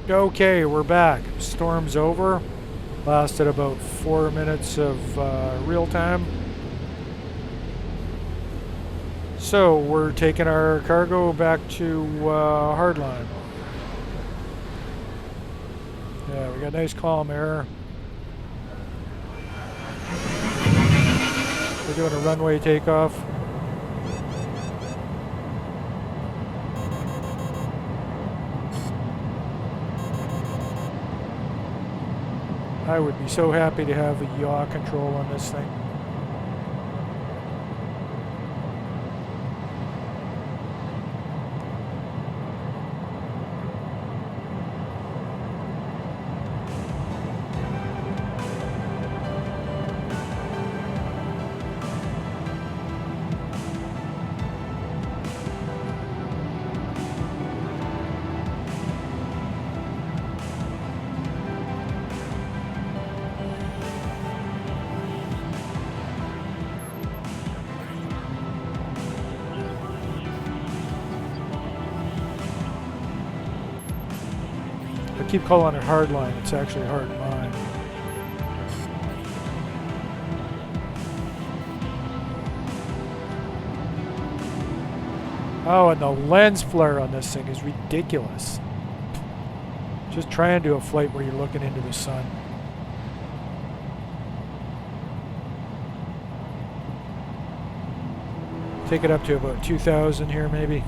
Okay, we're back. Storm's over. Lasted about 4 minutes of real time. So we're taking our cargo back to Hardline. Yeah, we got nice calm air. We're doing a runway takeoff. I would be so happy to have a yaw control on this thing. I keep calling it Hardline. It's actually Hardline. Oh, and the lens flare on this thing is ridiculous. Just try and do a flight where you're looking into the sun. Take it up to about 2,000 here, maybe.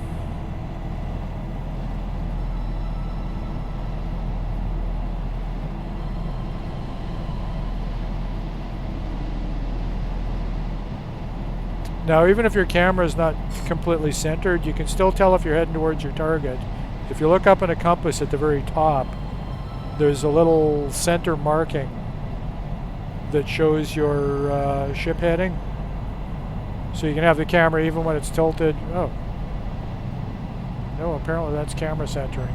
Now, even if your camera is not completely centered, you can still tell if you're heading towards your target. If you look up in a compass at the very top, there's a little center marking that shows your ship heading. So you can have the camera even when it's tilted. Oh. No, apparently that's camera centering.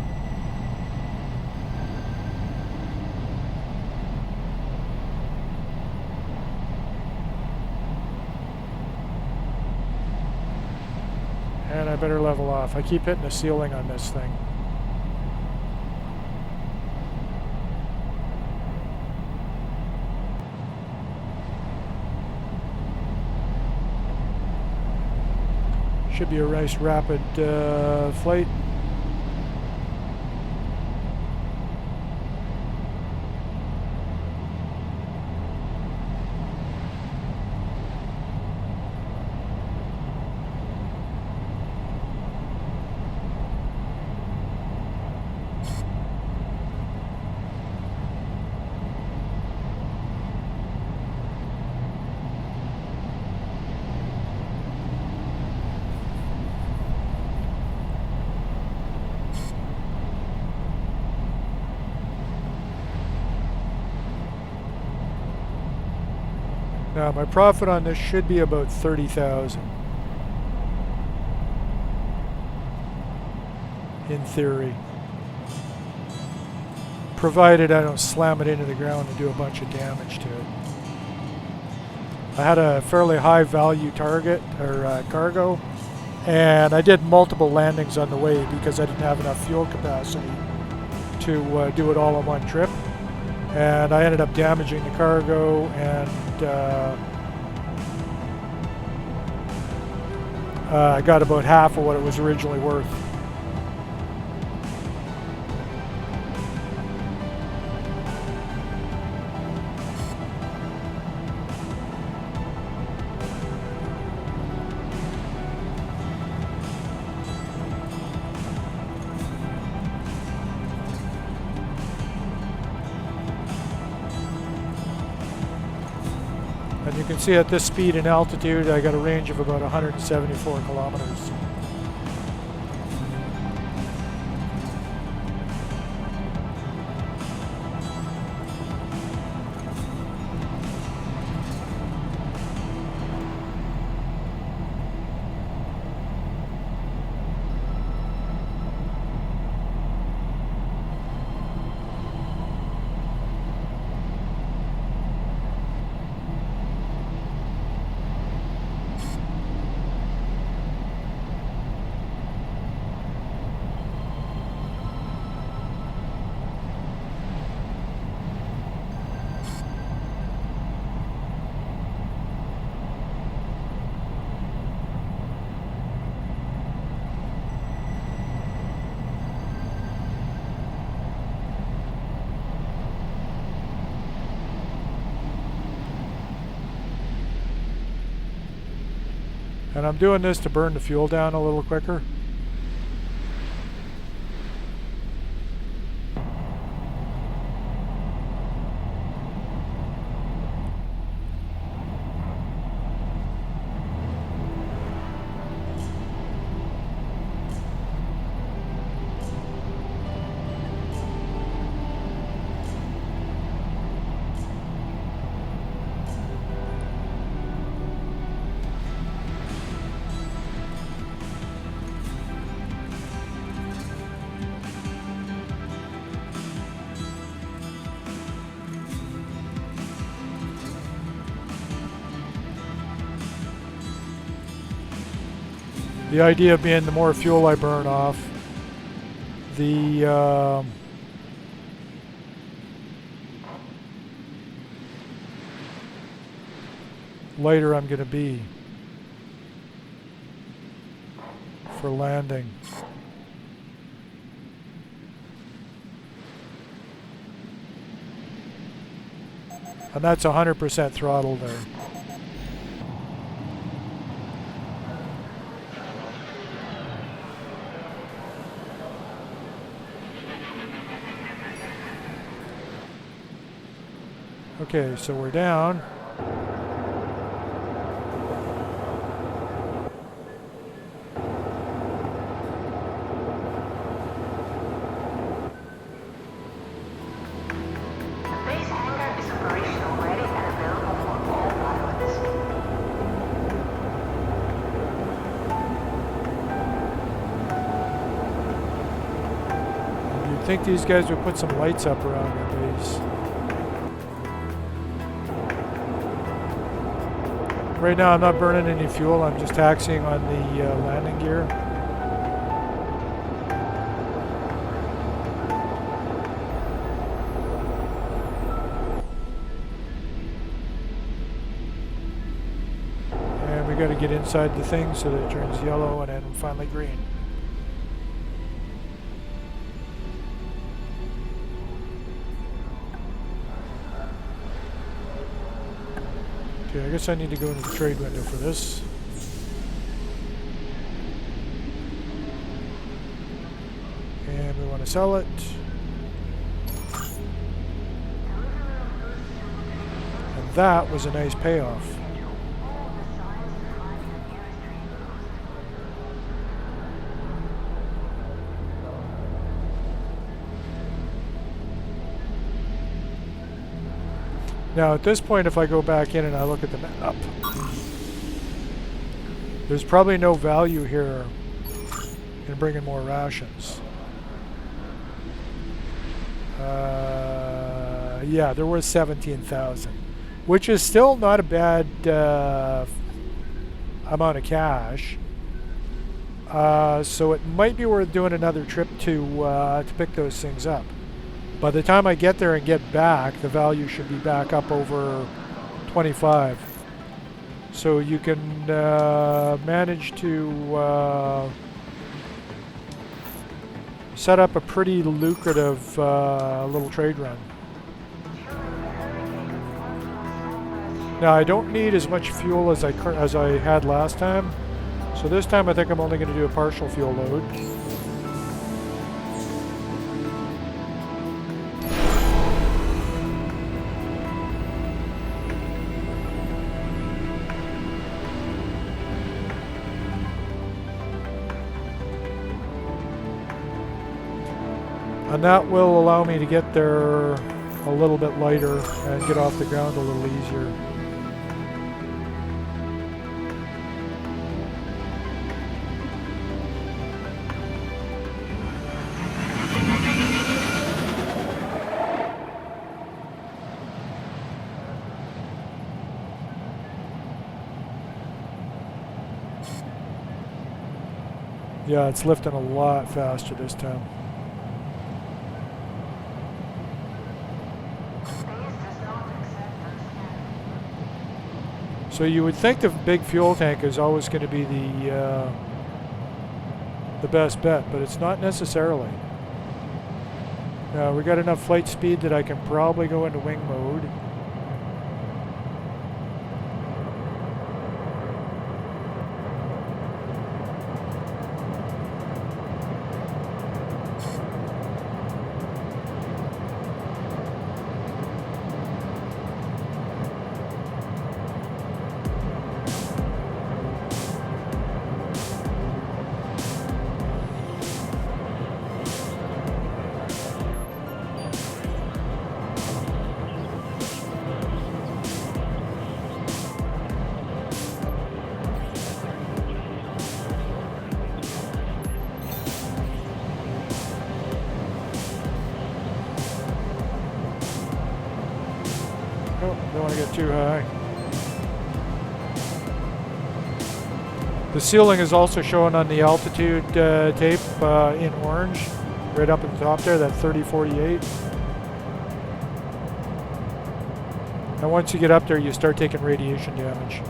And I better level off. I keep hitting the ceiling on this thing. Should be a nice rapid flight. Now my profit on this should be about 30,000 in theory, provided I don't slam it into the ground and do a bunch of damage to it. I had a fairly high value target or cargo, and I did multiple landings on the way because I didn't have enough fuel capacity to do it all on one trip. And I ended up damaging the cargo, and I got about half of what it was originally worth. And you can see at this speed and altitude, I got a range of about 174 kilometers. And I'm doing this to burn the fuel down a little quicker. The idea being the more fuel I burn off, the lighter I'm going to be for landing. And that's 100% throttle there. Okay, so we're down. I think these guys would put some lights up around their base. Right now I'm not burning any fuel, I'm just taxiing on the landing gear. And we got to get inside the thing so that it turns yellow and then finally green. Okay, I guess I need to go into the trade window for this. And we want to sell it. And that was a nice payoff. Now at this point, if I go back in and I look at the map, there's probably no value here in bringing more rations. Yeah, there was 17,000, which is still not a bad amount of cash. So it might be worth doing another trip to pick those things up. By the time I get there and get back, the value should be back up over 25. So you can manage to set up a pretty lucrative little trade run. Now I don't need as much fuel as I had last time. So this time I think I'm only going to do a partial fuel load. And that will allow me to get there a little bit lighter and get off the ground a little easier. Yeah, it's lifting a lot faster this time. So you would think the big fuel tank is always going to be the best bet, but it's not necessarily. Now we got enough flight speed that I can probably go into wing mode. Oh, don't want to get too high. The ceiling is also shown on the altitude tape in orange, right up at the top there, that 3048. And once you get up there, you start taking radiation damage.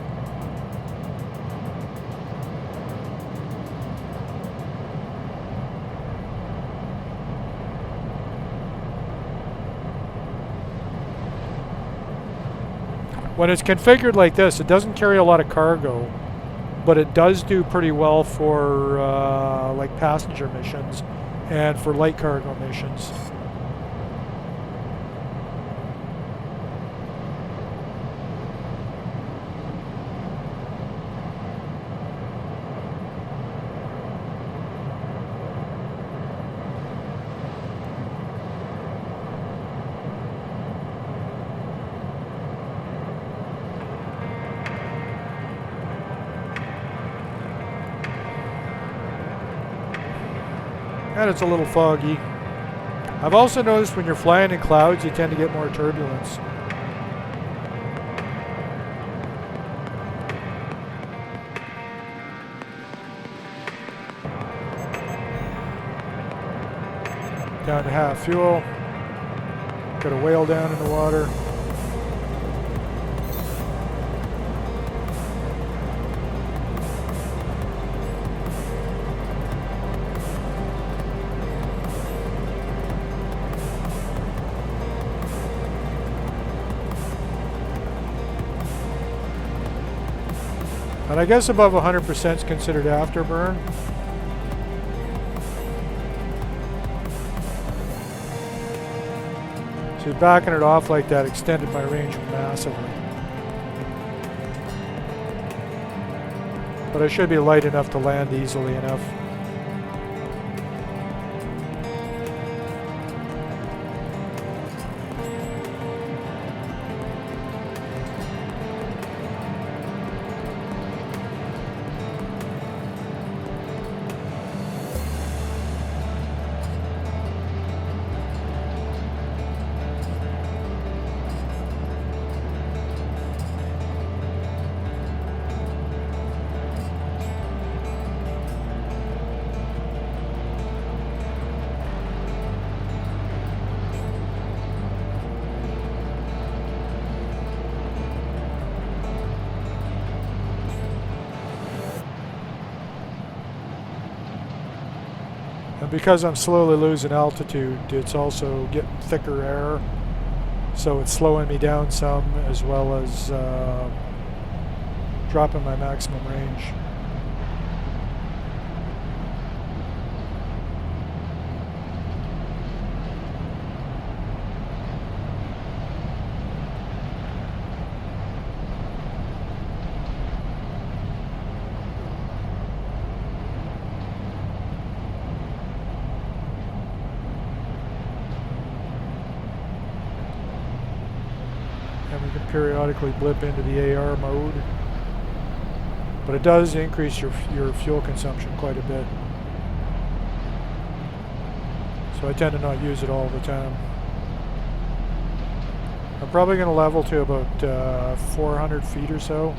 When it's configured like this, it doesn't carry a lot of cargo, but it does do pretty well for like passenger missions and for light cargo missions. And it's a little foggy. I've also noticed when you're flying in clouds, you tend to get more turbulence. Down to half fuel. Got a whale down in the water. And I guess above 100% is considered afterburn. So backing it off like that extended my range massively. But I should be light enough to land easily enough. And because I'm slowly losing altitude, it's also getting thicker air, so it's slowing me down some, as well as dropping my maximum range. And we can periodically blip into the AR mode. But it does increase your fuel consumption quite a bit. So I tend to not use it all the time. I'm probably going to level to about 400 feet or so.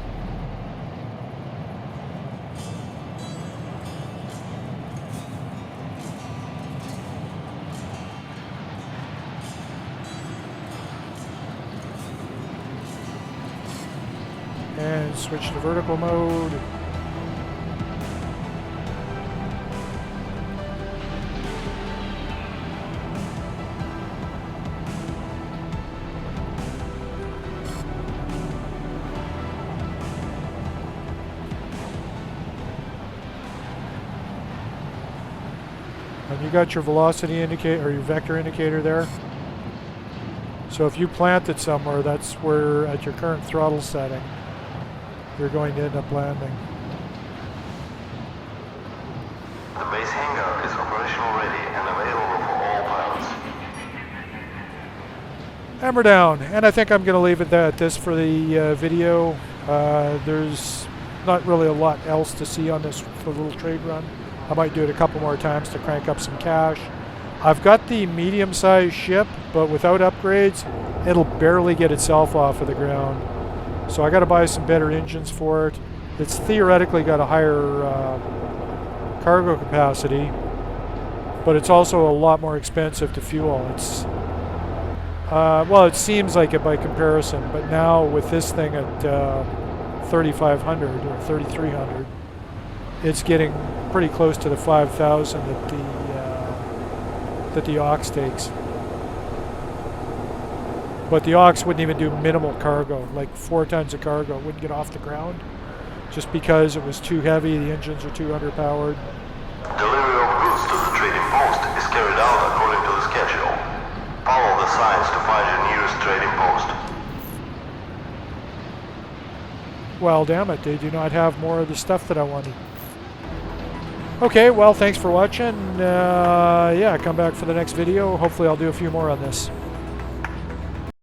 And switch to vertical mode. And you got your velocity indicator, or your vector indicator there. So if you plant it somewhere, that's where, at your current throttle setting, you're going to end up landing. The base hangar is operational ready and available for all pilots. Hammer down. And I think I'm going to leave it at this for the video. There's not really a lot else to see on this little trade run. I might do it a couple more times to crank up some cash. I've got the medium-sized ship, but without upgrades. it'll barely get itself off of the ground. So I got to buy some better engines for it. It's theoretically got a higher cargo capacity, but it's also a lot more expensive to fuel. It's well, it seems like it by comparison, but now with this thing at 3,500 or 3,300, it's getting pretty close to the 5,000 that the Ox takes. But the Ox wouldn't even do minimal cargo, like 4 tons of cargo. It wouldn't get off the ground just because it was too heavy, the engines are too underpowered. Delivery of goods to the trading post is carried out according to the schedule. Follow the signs to find your nearest trading post. Well, damn it, they do not have more of the stuff that I wanted. Okay, well, thanks for watching. Yeah, come back for the next video. Hopefully I'll do a few more on this.